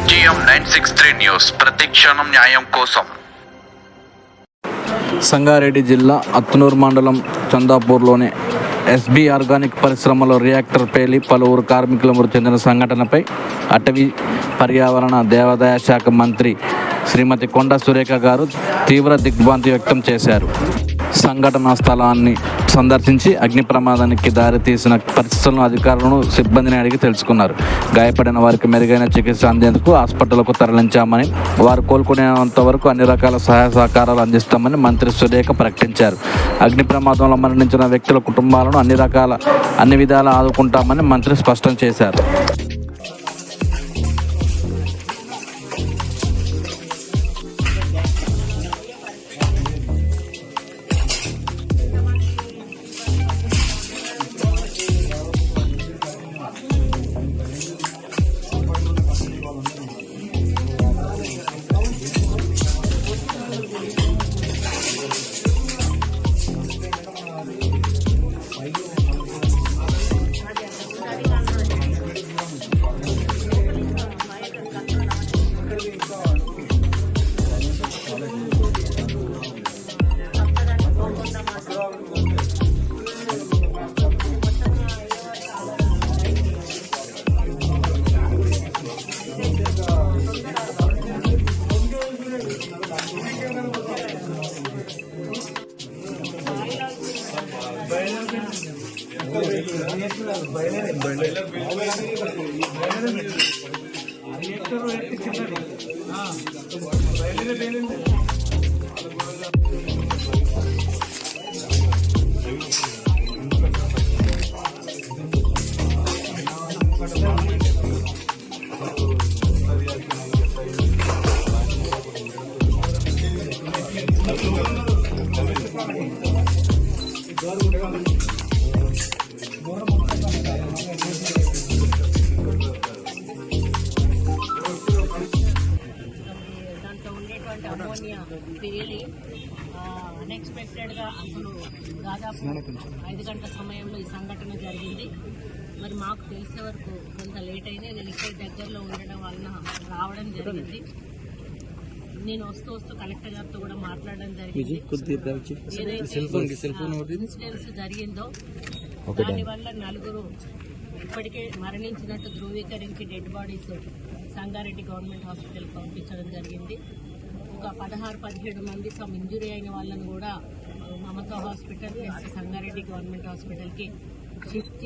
SGM 963 news ప్రతిక్షణం న్యాయం కోసం. సంగారెడ్డి జిల్లా అత్తునూరు మండలం చందాపూర్లోని ఎస్బీ ఆర్గానిక్ పరిశ్రమలో రియాక్టర్ పేలి పలువురు కార్మికుల మృతి చెందిన సంఘటనపై అటవీ పర్యావరణ దేవాదాయ శాఖ మంత్రి శ్రీమతి కొండా సురేఖ గారు తీవ్ర దిగ్భ్రాంతి వ్యక్తం చేశారు. సంఘటనా స్థలాన్ని సందర్శించి అగ్ని ప్రమాదానికి దారితీసిన పరిస్థితులను అధికారులను సిబ్బందిని అడిగి తెలుసుకున్నారు. గాయపడిన వారికి మెరుగైన చికిత్స అందేందుకు హాస్పిటల్కు తరలించామని, వారు కోలుకునేంత వరకు అన్ని రకాల సహాయ సహకారాలు అందిస్తామని మంత్రి సురేఖ ప్రకటించారు. అగ్ని ప్రమాదంలో మరణించిన వ్యక్తుల కుటుంబాలను అన్ని విధాలా ఆదుకుంటామని మంత్రి స్పష్టం చేశారు. అమోనియా పేలి అన్ఎక్స్పెక్టెడ్గా అసలు దాదాపు 5 గంటల సమయంలో ఈ సంఘటన జరిగింది. మరి మాకు తెలిసే వరకు కొంత లేట్ అయినా నేను ఇక్కడ దగ్గరలో ఉండడం వలన రావడం జరిగింది. నేను వస్తూ కలెక్టర్ గారితో కూడా మాట్లాడడం జరిగింది. ఏదైతే ఇన్సిడెంట్స్ జరిగిందో దానివల్ల 4 ఇప్పటికే మరణించినట్టు ధృవీకరించి డెడ్ బాడీస్ సంగారెడ్డి గవర్నమెంట్ హాస్పిటల్కి పంపించడం జరిగింది. ఒక 16-17 మంది సమ్ ఇంజురీ అయిన వాళ్ళని కూడా మమతా హాస్పిటల్, సంగారెడ్డి గవర్నమెంట్ హాస్పిటల్కి షిఫ్ట్